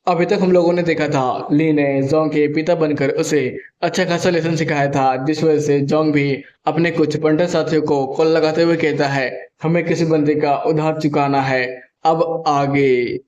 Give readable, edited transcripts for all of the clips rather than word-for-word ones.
अभी तक हम लोगों ने देखा था ली ने जोंग के पिता बनकर उसे अच्छा खासा लेसन सिखाया था, जिस वजह से जोंग भी अपने कुछ पंडित साथियों को कॉल लगाते हुए कहता है हमें किसी बंदे का उधार चुकाना है। अब आगे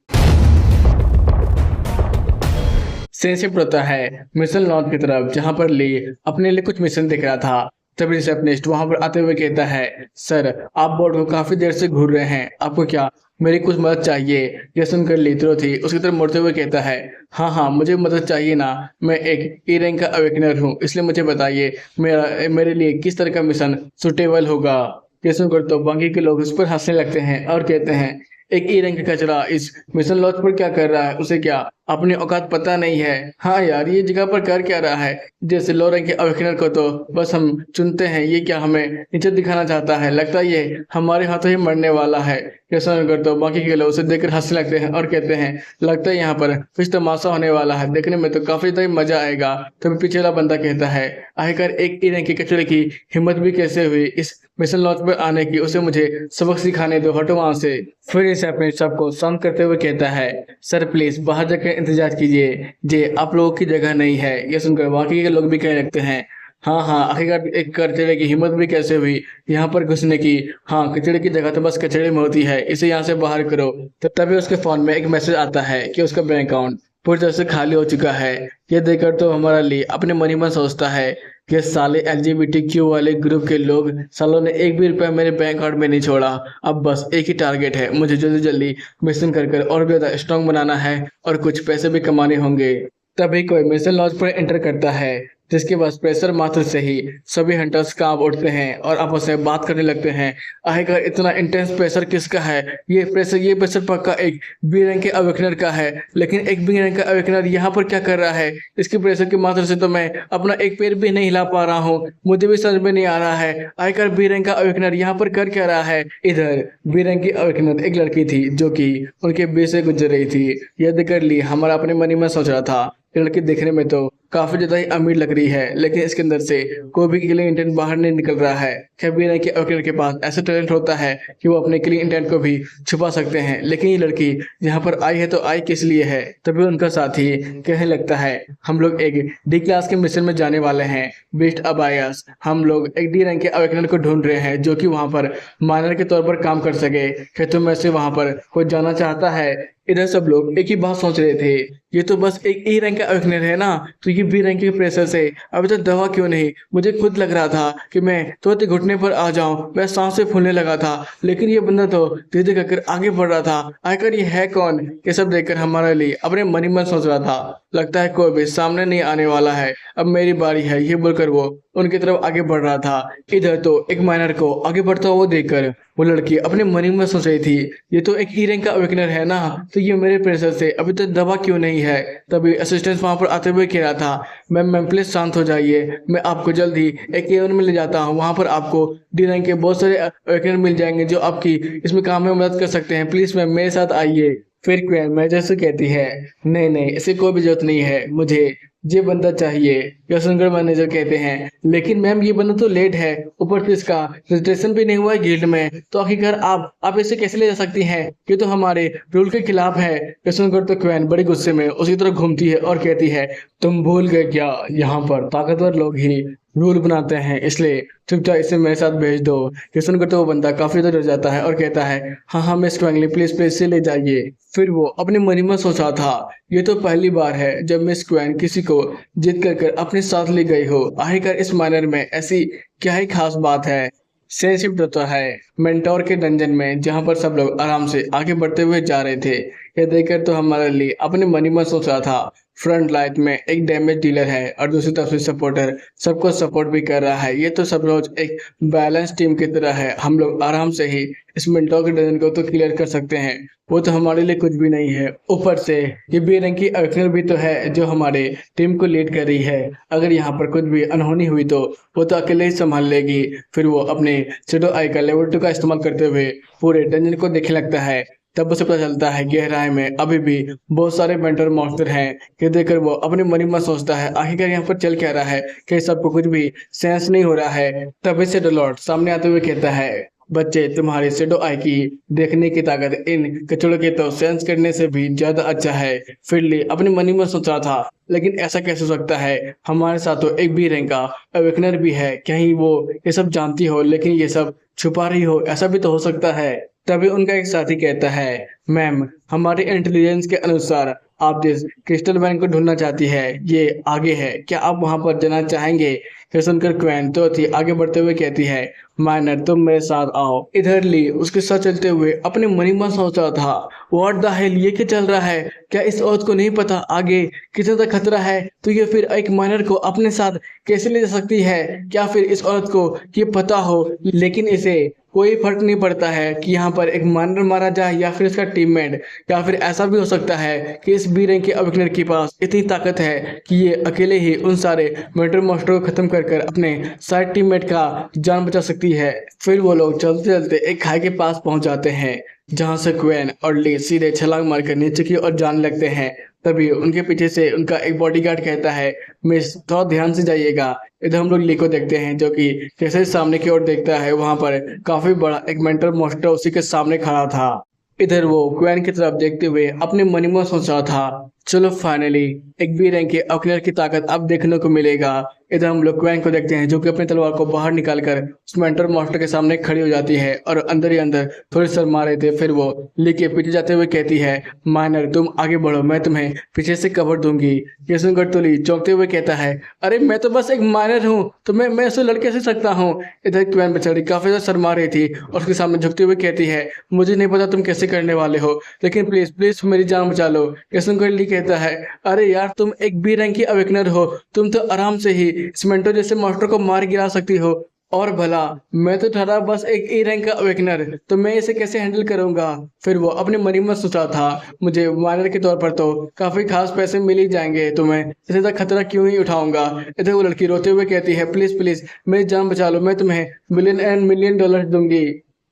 सीन शिफ्ट होता है मिशन लॉन्च की तरफ, जहां पर ली अपने लिए कुछ मिशन देख रहा था। तभी रिसेप्शनिस्ट वहां पर आते हुए कहता है सर, आप बोर्ड को काफी देर से घूर रहे हैं, आपको क्या मेरी कुछ मदद चाहिए? यह सुनकर ली थी उसकी तरफ मुड़ते हुए कहता है हाँ हाँ, मुझे मदद चाहिए ना। मैं एक ई रैंक का अवेकनर हूँ, इसलिए मुझे बताइए मेरे लिए किस तरह का मिशन सुटेबल होगा। ये सुनकर तो बाकी के लोग उस पर हंसने लगते हैं और कहते हैं एक ई रैंक का कचरा इस मिशन लॉन्च पर क्या कर रहा है, उसे क्या अपनी औकात पता नहीं है? हाँ यार, ये जगह पर कर क्या रहा है? जैसे लो रैंक के अवेकनर को तो बस हम चुनते हैं, ये क्या हमें नीचे दिखाना चाहता है? लगता है ये हमारे हाथों ही मरने वाला है। ये सुनकर तो बाकी के लोग उसे देखकर हंसने लगते हैं और कहते हैं लगता है यहाँ पर कुछ तमाशा होने वाला है, देखने में तो काफी ज्यादा मजा आएगा। तभी पीछे वाला बंदा कहता है आखिरकार एक ई रैंक के कचरे की हिम्मत भी कैसे हुई इस मिशन लॉन्च पर आने की, उसे मुझे सबक सिखाने दो, हटो वहां से। फिर इसे अपने सबको शांत करते हुए कहता है सर प्लीज बाहर जाकर इंतजार कीजिए, ये आप लोगों की जगह नहीं है। ये सुनकर बाकी के लोग भी कहने लगते हैं हाँ हाँ, आखिरकार एक कचड़े की हिम्मत भी कैसे हुई यहाँ पर घुसने की? हाँ, कचड़े की जगह तो बस कचड़े में होती है, इसे यहाँ से बाहर करो। तभी उसके फोन में एक मैसेज आता है कि उसका बैंक अकाउंट पूरी तरह से खाली हो चुका है। ये देखकर तो हमारा ली अपने मन ही मन सोचता है कि साले LGBTQ वाले ग्रुप के लोग सालों ने एक भी रुपया मेरे बैंक अकाउंट में नहीं छोड़ा। अब बस एक ही टारगेट है, मुझे जल्दी जल्दी मिशन कर कर और भी ज्यादा स्ट्रॉन्ग बनाना है और कुछ पैसे भी कमाने होंगे। तभी कोई मिशन लॉन्च पर एंटर करता है, जिसके पास प्रेशर मात्र से ही सभी हंटर्स कांप उठते हैं और आपस में बात करने लगते हैं आखिरकार इतना इंटेंस प्रेशर किसका है? ये प्रेशर पक्का एक बी रैंक के अवेकनर का है, लेकिन एक बी रैंक का अवेकनर यहाँ पर क्या कर रहा है? इसके प्रेशर की मात्रा से तो मैं अपना एक पैर भी नहीं हिला पा रहा हूँ, मुझे भी समझ में नहीं आ रहा है आखिरकार बी रैंक का अवेकनर यहाँ पर कर क्या रहा है। इधर बी रैंक की अवेकनर एक लड़की थी जो कि उनके बीच से गुजर रही थी। यह देखकर ली हमारा अपने मन ही में सोच रहा था ये लड़की देखने में तो काफी ज्यादा ही अमीर लग रही है, लेकिन इसके अंदर से कोई भी किलिंग इंटेंट बाहर नहीं निकल रहा है। खैर कि अवकिर के पास ऐसा टैलेंट होता है कि वो अपने किलिंग इंटेंट को भी छुपा सकते हैं, लेकिन ये लड़की यहाँ पर आई है तो आई किस लिए है? तभी उनका साथी कहने लगता है हम लोग एक डी क्लास के मिशन में जाने वाले हैं बीस्ट अबायस, हम लोग एक डी रैंक के अवेकनर को ढूंढ रहे हैं जो कि वहां पर माइनर के तौर पर काम कर सके। क्या तुम में से वहां पर कोई जाना चाहता है? इधर सब लोग एक ही बात सोच रहे थे, ये तो बस एक ई रैंक का अवेकनर है ना, तो ये बी रैंक के प्रेशर से अभी तक दवा क्यों नहीं? मुझे खुद लग रहा था कि मैं तुरंत घुटने पर आ जाऊं, मैं सांसें फूलने लगा था, लेकिन ये बंदा तो धीरे धीरे करके आगे बढ़ रहा था। आखिर ये है कौन? ये सब देखकर हमारे लिए अपने मन ही मन सोच रहा था लगता है कोई भी सामने नहीं आने वाला है, अब मेरी बारी है, ये बोलकर वो उनकी तरफ आगे बढ़ रहा था। इधर तो एक माइनर को आगे बढ़ता हुआ देखकर वो लड़की अपने मन ही में सोच रही थी ये तो एक ई रैंक का अवेकनर है ना, तो ये मेरे प्रेशर से अभी तक दवा क्यों नहीं है? तभी असिस्टेंट वहां पर आते हुए कह रहा था मैम प्लीज शांत हो जाइए, मैं आपको जल्द ही एक एवन में ले जाता हूँ, वहां पर आपको डी रैंक के बहुत सारे अवेकनर मिल जाएंगे जो आपकी इसमें काम में मदद कर सकते हैं, प्लीज मैम मेरे साथ आइए। फिर क्वीन मैनेजर कहती है नहीं नहीं, इसे कोई भी जरूरत नहीं है, मुझे ये बंदा चाहिए। यह सुनकर मैनेजर कहते हैं लेकिन मैम ये बंदा तो लेट है, ऊपर से इसका रजिस्ट्रेशन भी नहीं हुआ है गिल्ड में, तो आखिरकार आप इसे कैसे ले जा सकती हैं? ये तो हमारे रूल के खिलाफ है। यह सुनकर तो क्वीन बड़े गुस्से में उसकी तरफ घूमती है और कहती है तुम भूल गए क्या, यहाँ पर ताकतवर लोग ही रूल बनाते हैं, इसलिए चुपचाप इसे मेरे साथ भेज दो। ये सुनकर तो वो बंदा काफी डर जाता है और कहता है हाँ हाँ मिस क्वेंगली प्लीज प्लीज से ले जाइए। फिर वो अपने मन में सोचा था ये तो पहली बार है जब मिस क्वेन किसी को जीत कर अपने साथ ले गई हो, आखिरकार इस माइनर में ऐसी क्या ही खास बात है। शिफ्ट होता है मेंटोर के डंजन में, जहां पर सब लोग आराम से आगे बढ़ते हुए जा रहे थे। यह देखकर तो हमारे लिए अपने मन ही मन सोच रहा था फ्रंट लाइट में एक डैमेज डीलर है और दूसरी तरफ से सपोर्टर सबको सपोर्ट भी कर रहा है, ये तो सब रोज एक बैलेंस टीम की तरह है, हम लोग आराम से ही इस मेंटोर के डंजन को तो क्लियर कर सकते हैं, वो तो हमारे लिए कुछ भी नहीं है। ऊपर से ये बी रैंक की अवेकनर भी तो है जो हमारे टीम को लीड कर रही है, अगर यहाँ पर कुछ भी अनहोनी हुई तो वो तो अकेले ही संभाल लेगी। फिर वो अपने शेडो आई का लेवल 2 का इस्तेमाल करते हुए पूरे डंजन को देखने लगता है। तब उसे पता चलता है गहराई में अभी भी बहुत सारे मेंटर मॉन्स्टर हैं। ये देखकर वो अपने मन ही मन सोचता है आखिरकार यहाँ पर चल क्या रहा है कि सबको कुछ भी सेंस नहीं हो रहा है। तभी से लॉर्ड सामने आते हुए कहता है बच्चे, तुम्हारी शेडो आई की देखने की ताकत इन कचड़ों के तो सेंस करने से भी ज्यादा अच्छा है। फिरली अपने मन ही में सोच रहा था, लेकिन ऐसा कैसे हो सकता है? हमारे साथ तो एक बी रैंक का अवेकनर भी है, कहीं वो ये सब जानती हो लेकिन ये सब छुपा रही हो, ऐसा भी तो हो सकता है। तभी उनका एक साथी कहता है, मैम, हमारे इंटेलिजेंस के अनुसार आप जिस क्रिस्टल बैंक को ढूंढना चाहती है ये आगे है, क्या आप वहां पर जाना चाहेंगे? यह सुनकर क्वैन तो थी आगे बढ़ते हुए कहती है, माइनर, तुम मेरे साथ आओ। इधर ली उसके साथ चलते हुए अपने मन ही मन सोच रहा था, व्हाट द हेल, ये क्या चल रहा है? क्या इस औरत को नहीं पता आगे कितना तक खतरा है? तो ये फिर एक माइनर को अपने साथ कैसे ले जा सकती है? क्या फिर इस औरत को ये पता हो, लेकिन इसे कोई फर्क नहीं पड़ता है कि यहाँ पर एक माइनर मारा जाए या फिर इसका टीममेट? या फिर ऐसा भी हो सकता है कि इस बी रैंक के अवेकनर के पास इतनी ताकत है कि ये अकेले ही उन सारे मेंटर मास्टर को खत्म कर कर अपने सारे टीममेट का जान बचा सकती है। फिर वो लोग चलते चलते एक खाई के पास पहुंच जाते हैं, जहां से क्वेन और ली सीधे छलांग मारकर नीचे की ओर जाने लगते हैं। तभी उनके पीछे से उनका एक बॉडीगार्ड कहता है, मिस, थोड़ा ध्यान से जाइएगा। इधर हम लोग ली को देखते हैं, जो कि जैसे ही सामने की ओर देखता है वहां पर काफी बड़ा एक मेंटल मॉन्स्टर उसी के सामने खड़ा था। इधर वो क्वेन की तरफ देखते हुए अपने मन ही मन सोच रहा था, चलो फाइनली एक बी रैंक के अवेकनर की ताकत अब देखने को मिलेगा। इधर हम लोग क्वेन को देखते हैं, जो कि अपनी तलवार को बाहर निकालकर उस मेंटर मास्टर के सामने खड़ी हो जाती है और अंदर ही अंदर थोड़ी शर्मा रहे थे। फिर वो ली के पीछे जाते हुए कहती है, माइनर, तुम आगे बढ़ो, मैं तुम्हें पीछे से कवर दूंगी। ये सुनकर तो ली चौंकते हुए कहता है, अरे मैं तो बस एक माइनर हूँ, तो मैं ऐसे लड़ कैसे सकता हूँ? इधर क्वेन बेचारी काफी ज्यादा शर्मा रही थी और उसके सामने झुकते हुए कहती है, मुझे नहीं पता तुम कैसे करने वाले हो, लेकिन प्लीज प्लीज मेरी जान बचा लो। ये सुनकर ली कहता है, अरे यार, तुम एक बी रैंक की अवेकनर हो, तुम तो आराम से ही इस मेंटो जैसे मास्टर को मार गिरा सकती हो। और भला मैं तो ठहरा बस एक ए रैंक का अवेकनर, तो मैं इसे कैसे हैंडल करूंगा? फिर वो अपने मन ही में सोचा था, मुझे माइनर के तौर पर तो काफी खास पैसे मिल ही जाएंगे, तो मैं इसे तक खतरा क्यों ही उठाऊंगा। इधर वो लड़की रोते हुए कहती है, प्लीज प्लीज मेरी जान बचा लो, मैं तुम्हें मिलियन एंड मिलियन डॉलर दूंगी।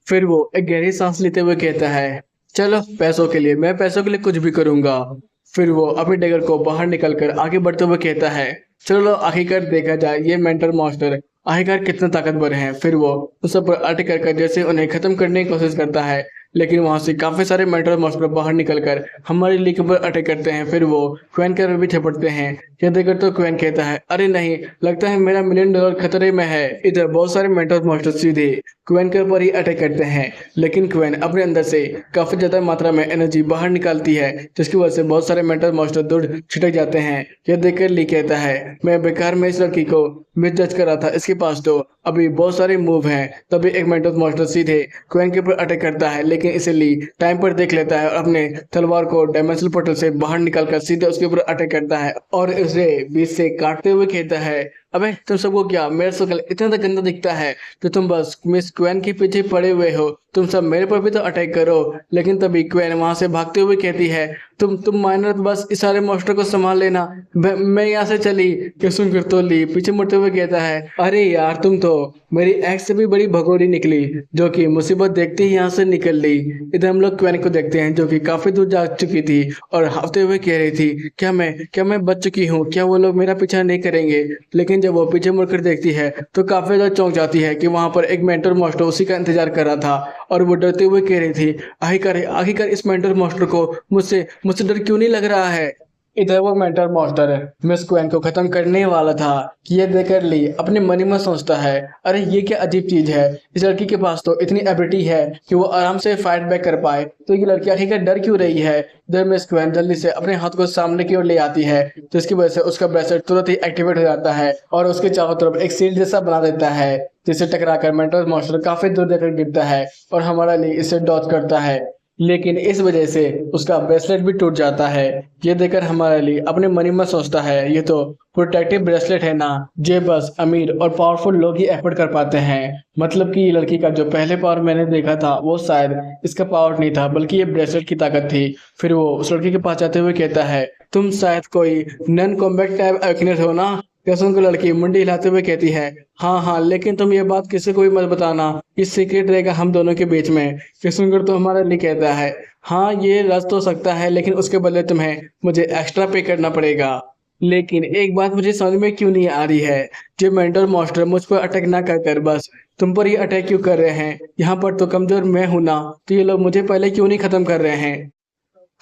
फिर वो एक गहरी सांस लेते हुए कहता है, चलो पैसों के लिए, मैं पैसों के लिए कुछ भी करूंगा। फिर वो अपने डगर को बाहर निकलकर आगे बढ़ते हुए कहता है, चलो आखिरकार देखा जाए ये मेंटर मास्टर आखिरकार कितना ताकतवर है। फिर वो उस सब पर अटैक कर जैसे उन्हें खत्म करने की कोशिश करता है, लेकिन वहां से काफी सारे मेंटर मास्टर बाहर निकलकर हमारी ली के ऊपर अटैक करते हैं। फिर वो क्वेन के ऊपर भी झपटते हैं। यह देखकर तो क्वेन कहता है, अरे नहीं, लगता है मेरा मिलियन डॉलर खतरे में है। इधर बहुत सारे मेंटर मास्टर सीधे क्वेन के ऊपर ही अटैक करते हैं, लेकिन क्वेन अपने अंदर से काफी ज्यादा मात्रा में एनर्जी बाहर निकालती है, जिसकी वजह से बहुत सारे मेंटर मास्टर दूर छिटक जाते हैं। यह देखकर ली कहता है, मैं बेकार में इस लड़की को मिस जज कर रहा था, इसके पास तो अभी बहुत सारे मूव हैं। तभी एक मेंटर मास्टर सीधे क्वेन के ऊपर अटैक करता है, लेकिन इसे ली टाइम पर देख लेता है और अपने तलवार को डायमेंशनल पोर्टल से बाहर निकालकर सीधे उसके ऊपर अटैक करता है और उसे बीच से काटते हुए कहता है, अबे तुम सबको क्या मेरा शक्ल इतना तक गंदा दिखता है कि तुम बस मिस क्वेन के पीछे पड़े हुए हो? तुम सब मेरे पर भी तो अटैक करो। लेकिन तभी क्वेन वहां से भागते हुए कहती है, तुम माइनर बस इस सारे मॉन्स्टर को संभाल लेना, मैं यहाँ से चली। कि सुनकर तो ली पीछे मुड़ते हुए कहता है, अरे यार, तुम तो मेरी एक्स से भी बड़ी भगोड़ी निकली, जो कि मुसीबत देखते ही यहाँ से निकल ली। इधर हम लोग क्वेन को देखते हैं, जो कि काफी दूर जा चुकी थी और हाफते हुए कह रही थी, क्या मैं बच चुकी हूँ? क्या वो लोग मेरा पीछा नहीं करेंगे? लेकिन जब वो पीछे मुड़कर देखती है तो काफी ज्यादा चौंक जाती है कि वहां पर एक मेंटर मास्टर उसी का इंतजार कर रहा था और वो डरते हुए कह रही थी, आखिरकार इस मेंटर मास्टर को मुझसे डर क्यों नहीं लग रहा है? इधर वो मेंटर मास्टर मिस क्वेन को खत्म करने वाला था कि ये देखकर ली अपने मन में सोचता है, अरे ये क्या अजीब चीज है, इस लड़की के पास तो इतनी एबिलिटी है कि वो आराम से फाइट बैक कर पाए, तो ये लड़की आखिरकार डर क्यों रही है? इधर मिस क्वेन जल्दी से अपने हाथ को सामने की ओर ले आती है, जिसकी वजह से उसका ब्रेसलेट तुरंत ही एक्टिवेट हो जाता है और उसके चारों तरफ एक सील जैसा बना देता है, जिससे टकराकर मेंटर मास्टर काफी दूर जाकर गिरता है और हमारा ली इसे डॉच करता है। लेकिन इस वजह से उसका ब्रेसलेट भी टूट जाता है। ये देखकर हमारा ली अपने मन में सोचता है, ये तो प्रोटेक्टिव ब्रेसलेट है ना, ये बस अमीर और पावरफुल लोग ही एफर्ट कर पाते हैं। मतलब कि ये लड़की का जो पहले पावर मैंने देखा था वो शायद इसका पावर नहीं था, बल्कि ये ब्रेसलेट की ताकत थी। फिर वो उस लड़की के पास जाते हुए कहता है, तुम शायद कोई नॉन कॉम्बैट टाइप अवेकनर हो ना? कैसे को लड़की मुंडी हिलाते हुए कहती है, हाँ, लेकिन तुम ये बात किसी को भी मत बताना, ये सीक्रेट रहेगा हम दोनों के बीच में। किशनगढ़ तो हमारे लिए कहता है, हाँ ये रच तो सकता है, लेकिन उसके बदले तुम्हें मुझे एक्स्ट्रा पे करना पड़ेगा। लेकिन एक बात मुझे समझ में क्यों नहीं आ रही है, जो मेंटर मास्टर मुझ पर अटैक ना कर कर बस तुम पर ही अटैक क्यों कर रहे हैं? यहाँ पर तो कमजोर मैं हूं ना, तो ये लोग मुझे पहले क्यों नहीं खत्म कर रहे हैं?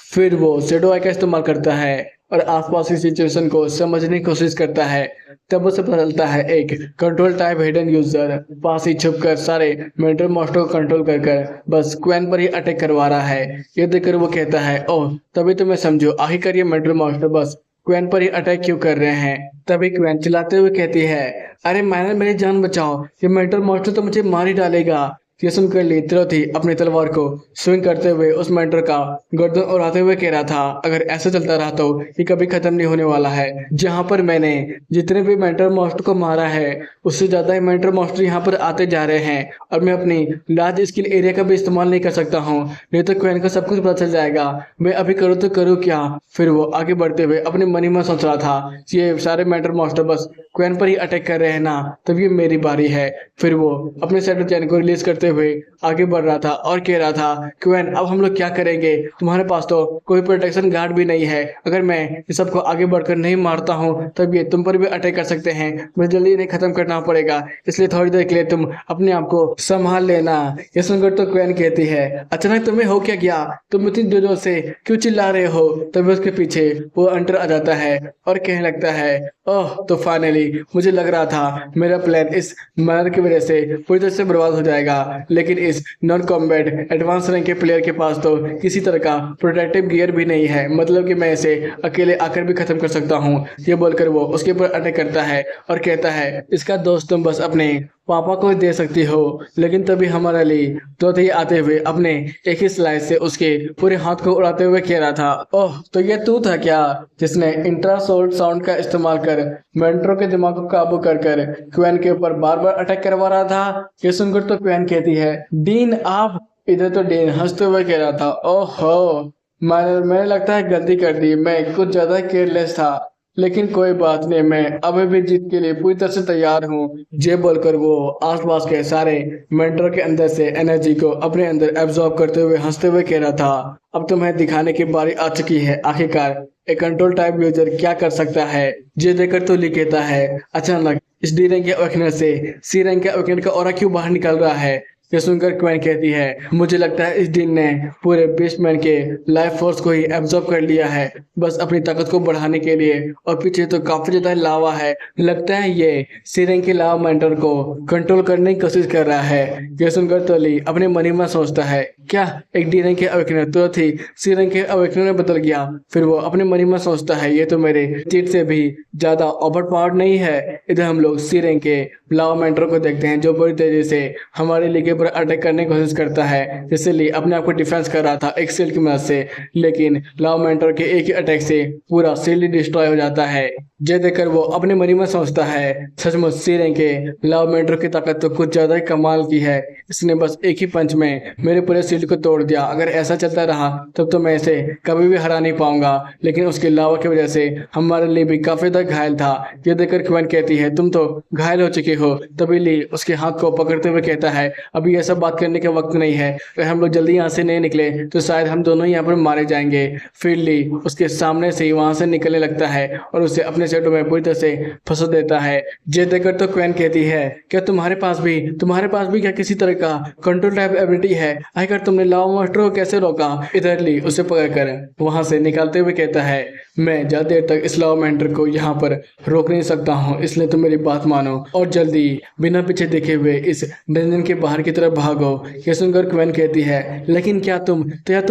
फिर वो शैडो आई का इस्तेमाल करता है और आसपास की सिचुएशन को समझने की कोशिश करता है। तब उसे पता चलता है एक कंट्रोल टाइप हिडन यूजर पास ही छुप कर सारे मेंटल मॉन्स्टर को कंट्रोल कर कर बस क्वैन पर ही अटैक करवा रहा है। ये देखकर वो कहता है, ओह तभी तो मैं समझो आखिरकार ये मेंटल मॉन्स्टर बस क्वैन पर ही अटैक क्यों कर रहे हैं। तभी क्वैन चिल्लाते हुए कहती है, अरे मैंने मेरी जान बचाओ, ये मेंटल मॉन्स्टर तो मुझे मार ही डालेगा। ये सुनकर ली तुरंत ही अपनी तलवार को स्विंग करते हुए उस मेंटर का गर्दन उड़ाते हुए कह रहा था, अगर ऐसा चलता रहा तो ये कभी खत्म नहीं होने वाला है। जहां पर मैंने जितने भी मेंटर मॉन्स्टर को मारा है उससे ज्यादा ही मेंटर मॉन्स्टर यहाँ पर आते जा रहे हैं और मैं अपनी लार्ज स्किल एरिया का भी इस्तेमाल नहीं कर सकता हूँ, नहीं तो क्वेन को सब कुछ पता चल जाएगा। मैं अभी करूँ तो करूँ क्या? फिर वो आगे बढ़ते हुए अपने मन ही में सोच रहा था, ये सारे मेंटर मॉन्स्टर बस क्वेन पर ही अटैक कर रहे हैं ना, तब ये मेरी बारी है। फिर वो अपने सेटर चैन को रिलीज करते हुए आगे बढ़ रहा था और कह रहा था, क्वेन अब हम लोग क्या करेंगे? तुम्हारे पास तो कोई प्रोटेक्शन गार्ड भी नहीं है, अगर मैं इस सबको आगे बढ़कर नहीं मारता हूँ तब ये तुम पर भी अटैक कर सकते हैं, मुझे जल्दी इन्हें खत्म करना पड़ेगा, इसलिए थोड़ी देर के लिए तुम अपने आप को संभाल लेना। ये सुनकर तो क्वेन कहती है, अचानक तुम्हें हो क्या गया? तुम इतनी जोरों से क्यों चिल्ला रहे हो? तभी उसके पीछे वो अंटर आ जाता है और कहने लगता है, ओह तो फाइनली मुझे लग रहा था मेरा प्लान इस मैनर की वजह से पूरी तरह से बर्बाद हो जाएगा, लेकिन इस नॉन कॉम्बैट एडवांस रैंक के प्लेयर के पास तो किसी तरह का प्रोटेक्टिव गियर भी नहीं है, मतलब कि मैं इसे अकेले आकर भी खत्म कर सकता हूँ। ये बोलकर वो उसके ऊपर अटैक करता है और कहता है, इसका दोस्त तुम बस अपने पापा को दे सकती हो। लेकिन तभी हमारा ली तो ही आते हुए अपने एक ही स्लाइस से उसके पूरे हाथ को उड़ाते हुए कह रहा था, ओह तो ये तू था क्या जिसने इंट्रासोल्ट साउंड का इस्तेमाल कर मेंटरों के दिमाग को काबू कर कर क्वेन के ऊपर बार बार अटैक करवा रहा था? ये सुनकर तो क्वेन कहती है, डीन आप? इधर तो डीन हंसते हुए कह रहा था, ओहो मैंने लगता है गलती कर दी, मैं कुछ ज्यादा केयरलेस था, लेकिन कोई बात नहीं, मैं अभी भी जीत के लिए पूरी तरह से तैयार हूँ। ये बोलकर वो आसपास के सारे मेंटर के अंदर से एनर्जी को अपने अंदर एब्जॉर्ब करते हुए हंसते हुए कह रहा था, अब तुम्हें दिखाने की बारी आ चुकी है, आखिरकार एक कंट्रोल टाइप यूजर क्या कर सकता है। ये देखकर तो ली कहता है, अचानक इस डी रैंक के अवेकनर से सी रैंक के अवेकनर का ऑरा क्यों बाहर निकल रहा है? ये सुनकर क्वेन कहती है, मुझे लगता है इस दिन ने पूरे बेसमैन के लाइफ फोर्स को ही एब्जॉर्ब कर लिया है, बस अपनी ताकत को बढ़ाने के लिए। और पीछे तो काफी ज्यादा लावा है, लगता है ये सीरेंग के लावा मेंटर को कंट्रोल करने की कोशिश कर रहा है। ये सुनकर तो ली अपने मन ही में सोचता है, क्या एक डी रैंक के अवेकनर तुरंत ही सी रैंक के अवेकनर में बदल गया? फिर वो अपने मन ही में सोचता है, ये तो मेरे चीट से भी ज्यादा ओवर पावर्ड नहीं है। इधर हम लोग सी रैंक के लावा मेंटर को देखते हैं जो बड़ी तेजी से हमारे लीग पर अटैक करने की कोशिश करता है, इसलिए अपने आप को डिफेंस कर रहा था एक शील्ड की मदद से, लेकिन लाव मेंटर के एक ही अटैक से पूरा शील्ड डिस्ट्रॉय हो जाता है। ये देखकर वो अपने मन में सोचता है, सचमुच सी रैंक के लाव मेंटर की ताकत तो कुछ ज्यादा ही कमाल की है, इसने बस एक ही पंच में मेरे पूरे शील्ड को तोड़ दिया, अगर ऐसा चलता रहा तब तो मैं इसे कभी भी हरा नहीं पाऊंगा। लेकिन उसके लावा की वजह से हमारे लिए भी काफी ज्यादा घायल था। ये देखकर क्वेन कहती है, तुम तो घायल हो चुके हो। तभी ली उसके हाथ को पकड़ते हुए कहता है, अभी ऐसा बात करने का वक्त नहीं है, अगर हम लोग जल्दी यहाँ से नहीं निकले तो शायद हम दोनों ही यहाँ पर मारे जाएंगे। फिर ली उसके सामने से ही वहां से निकलने लगता है और उसे अपने सेटों में पूरी तरह से फंसा देता है। ये देखकर तो क्वेन कहती है, क्या तुम्हारे पास भी क्या किसी तरह का कंट्रोल टाइप एबिलिटी है? आखिर तुमने लावा मास्टर को कैसे रोका? इधर ली उसे पकड़कर वहां से निकालते हुए कहता है, मैं ज्यादा देर तक इस लावा मेंटर को यहाँ पर रोक नहीं सकता हूँ, इसलिए तुम मेरी बात मानो और जल्दी बिना पीछे देखे हुए इस डंजन के बाहर की तरफ भागो। ये सुनकर क्वेन कहती है, लेकिन क्या तुम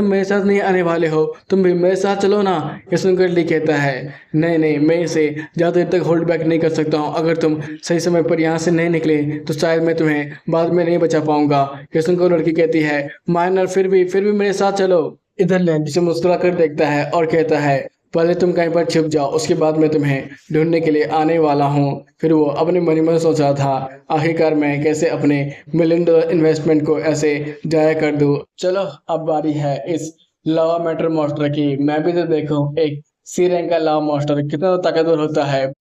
मेरे साथ नहीं आने वाले हो? तुम भी मेरे साथ चलो ना। ये सुनकर ली कहता है, नहीं मैं इसे ज्यादा देर तक होल्ड बैक नहीं कर सकता हूँ, अगर तुम सही समय पर यहाँ से नहीं निकले तो शायद मैं तुम्हें बाद में नहीं बचा पाऊंगा। ये सुनकर लड़की कहती है, माइनर फिर भी मेरे साथ चलो। इधर लैंड जिसे मुस्कुरा कर देखता है और कहता है, पहले तुम कहीं पर छिप जाओ, उसके बाद मैं तुम्हें ढूंढने के लिए आने वाला हूँ। फिर वो अपने मन में सोच रहा था, आखिरकार मैं कैसे अपने $1 मिलियन इन्वेस्टमेंट को ऐसे जाया कर दूं। चलो अब बारी है इस लावा मेंटर मॉन्स्टर की, मैं भी तो देखूं एक सी रैंक का लावा मॉन्स्टर कितना ताकतवर होता है।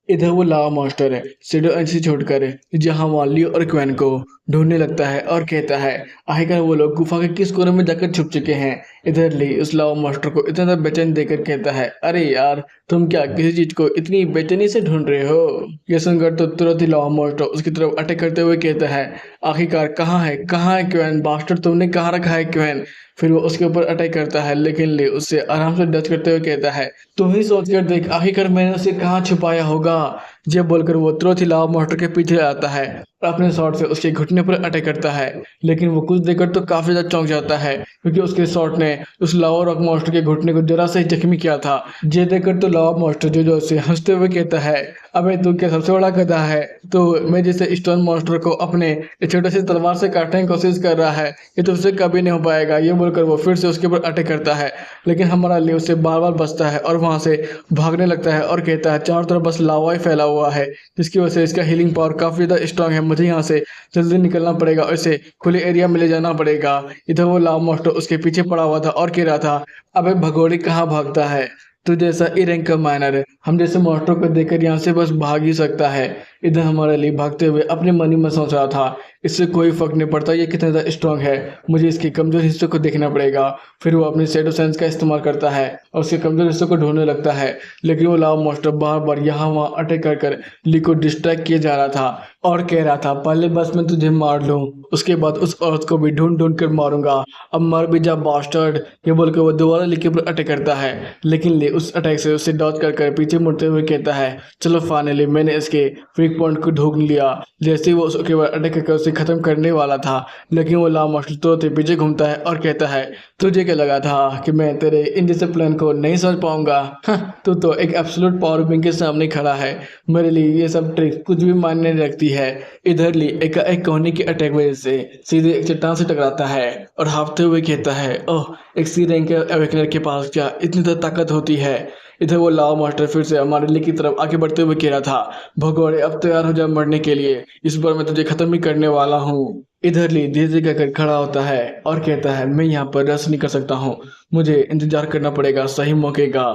इधर वो लावा मॉन्स्टर है शेडो एंड से छोड़कर जहां वाली और क्वेन को ढूंढने लगता है और कहता है आखिरकार वो लोग गुफा के किस कोने में जाकर छुप चुके हैं। इधर ली उस लावा मास्टर को इतना ज्यादा बेचैन देकर कहता है अरे यार तुम क्या किसी चीज को इतनी बेचैनी से ढूंढ रहे हो। ये सुनकर तो तुरंत ही लावा मास्टर उसकी तरफ अटैक करते हुए कहता है आखिरकार कहाँ है क्वेन बास्टर तुमने कहाँ रखा है क्वेन। फिर वो उसके ऊपर अटैक करता है लेकिन ली उससे आराम से डच करते हुए कहता है तुम ही सोच कर देख आखिरकार मैंने उसे कहाँ छुपाया होगा। ये बोलकर वो तुरंत ही लावा मास्टर के पीछे आता है और अपने शॉट से उसके घुटने पर अटैक करता है। लेकिन वो कुछ देखकर तो काफी ज्यादा चौंक जाता है क्योंकि उसके शॉट ने उस लावा रॉक मास्टर के घुटने को जरा से ही जख्मी किया था। ये देखकर तो लावा मास्टर जो से हंसते हुए कहता है अबे तू क्या सबसे बड़ा गधा है। तो मैं जैसे स्टोन मॉन्स्टर को अपने इस छोटे से तलवार से काटने की कोशिश कर रहा है ये तुझसे कभी नहीं हो पाएगा। ये बोलकर वो फिर से उसके ऊपर अटैक करता है लेकिन हमारा लिए उससे बार बार बचता है और वहां से भागने लगता है और कहता है चारों तरफ बस लावा ही फैला हुआ है जिसकी वजह से इसका हीलिंग पावर काफी ज्यादा स्ट्रांग है। मुझे यहाँ से जल्दी निकलना पड़ेगा और इसे खुले एरिया में ले जाना पड़ेगा। इधर वो लावा मास्टर उसके पीछे पड़ा हुआ था और कह रहा था अबे भगोड़ी कहाँ भागता है तू जैसा ई रैंक का माइनर है हम जैसे मास्टर को देखकर यहाँ से बस भाग ही सकता है। इधर हमारे लिए भागते हुए अपने मन ही में सोच रहा था इससे कोई फर्क नहीं पड़ता ये कितना ज़्यादा स्ट्रांग है मुझे इसके कमजोर हिस्सों को देखना पड़ेगा। फिर वो अपने शैडो सेंस का इस्तेमाल करता है और उसके कमजोर हिस्सों को ढूंढने लगता है लेकिन वो लावा मास्टर बार बार यहाँ वहाँ अटैक कर ली को डिस्ट्रैक्ट किए जा रहा था और कह रहा था पहले बस मैं तुझे मार लूं उसके बाद उस औरत को भी ढूंढ ढूंढ कर मारूंगा अब मर भी जा बास्टर्ड। ये बोलकर वो दोबारा ली के ऊपर अटैक करता है लेकिन ली उस अटैक से उसे डॉज कर पीछे मुड़ते हुए कहता है चलो फाइनली मैंने इसके वीक पॉइंट को ढूंढ लिया। जैसे ही वो उसके बाद अटैक करके उसे खत्म करने वाला था लेकिन वो लावा मास्टर तुरंत ही पीछे घूमता है और कहता है तुझे क्या लगा था कि मैं तेरे इन जैसे प्लान को नहीं समझ पाऊंगा। तू तो एक एब्सोल्यूट पावर बिंग के सामने खड़ा है मेरे लिए ये सब ट्रिक्स कुछ भी मायने नहीं रखती है। इधर ली एक कोहनी के अटैक वजह से सीधे एक चट्टान से टकराता है और हाफते हुए कहता है ओह एक सी रैंक के अवेकनर के पास क्या इतनी तो ताकत होती है। इधर वो लावा मास्टर फिर से हमारे लिए की तरफ आगे बढ़ते हुए कह रहा था भगोड़े अब तैयार हो जा मरने के लिए इस बार मैं तुझे खत्म ही करने वाला हूँ। इधर ली धीरे धीरे कहकर खड़ा होता है और कहता है मैं यहाँ पर रेस्ट नहीं कर सकता हूँ मुझे इंतजार करना पड़ेगा सही मौके का।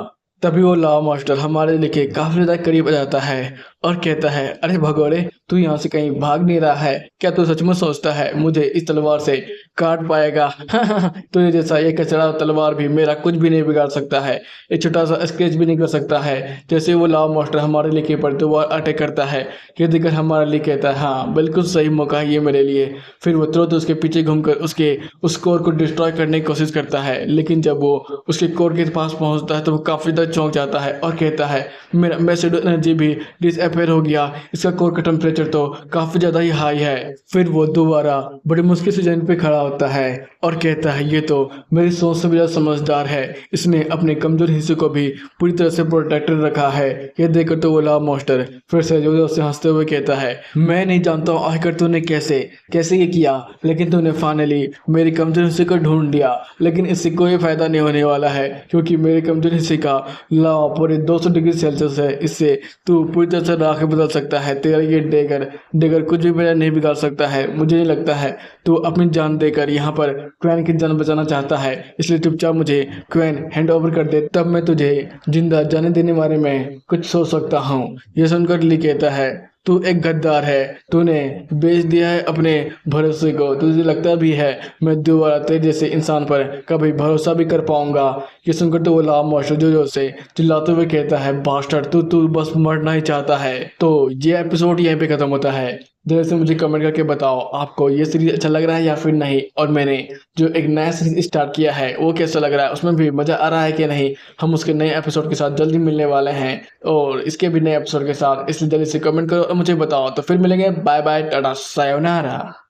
तभी वो लावा मास्टर हमारे लेके काफी ज्यादा करीब आ जाता है और कहता है अरे भगोड़े तू यहाँ से कहीं भाग नहीं रहा है क्या तू सच में सोचता है मुझे इस तलवार से काट पाएगा। तुझे जैसा ये कचरा तलवार भी मेरा कुछ भी नहीं बिगाड़ सकता है एक छोटा सा स्केच भी नहीं कर सकता है। जैसे वो लावा मास्टर हमारे लेके पड़ते हुए अटैक करता है ये देखकर हमारे लिए कहता है हाँ बिल्कुल सही मौका है ये मेरे लिए। फिर वो तुरंत उसके पीछे घूमकर उसके उस कोर को डिस्ट्रॉय करने की कोशिश करता है लेकिन जब वो उसके कोर के पास पहुंचता है तो वो काफी ज्यादा चौंक जाता है और कहता है मेरा मैसेडो एनर्जी भी डिसअपेयर हो गया इसका कोर का टेम्परेचर तो काफी ज्यादा ही हाई है। फिर वो दोबारा बड़ी मुश्किल से जमीन पे खड़ा होता है और कहता है ये तो मेरी सोच से भी ज्यादा समझदार है इसने अपने कमजोर हिस्से को भी पूरी तरह से प्रोटेक्टेड रखा है। ये देखकर तो वो लावा मास्टर फिर से जोर से हंसते हुए कहता है मैं नहीं जानता हूँ आखिर तूने कैसे कैसे ये किया लेकिन तूने फाइनली मेरे कमजोर हिस्से को ढूंढ लिया लेकिन इससे कोई फायदा नहीं होने वाला है क्योंकि मेरे कमजोर हिस्से का लावा पूरे 200 डिग्री सेल्सियस है इससे तू पूरी तरह से राख बदल सकता है। तेरा ये डेगर कुछ भी मेरा नहीं बिगाड़ सकता है। मुझे नहीं लगता है तू अपनी जान देकर यहाँ पर क्वेन की जान बचाना चाहता है इसलिए चुपचाप मुझे क्वेन हैंड ओवर कर दे तब मैं तुझे जिंदा जाने देने बारे में कुछ सोच सकता हूँ। यह सुनकर ली कहता है तू एक गद्दार है तूने बेच दिया है अपने भरोसे को तुझे लगता भी है मैं दोबारा तेरे जैसे इंसान पर कभी भरोसा भी कर पाऊंगा। ये सुनकर तो वो लावा मास्टर जोर से चिल्लाते हुए कहता है बास्टर्ड तू बस मरना ही चाहता है। तो ये एपिसोड यहीं पे खत्म होता है। जल्दी से मुझे कमेंट करके बताओ आपको ये सीरीज अच्छा लग रहा है या फिर नहीं और मैंने जो एक नया सीरीज स्टार्ट किया है वो कैसा लग रहा है उसमें भी मज़ा आ रहा है कि नहीं। हम उसके नए एपिसोड के साथ जल्दी मिलने वाले हैं और इसके भी नए एपिसोड के साथ इसलिए जल्दी से कमेंट करो और मुझे बताओ। तो फिर मिलेंगे बाय बाय टाटा सायोनारा।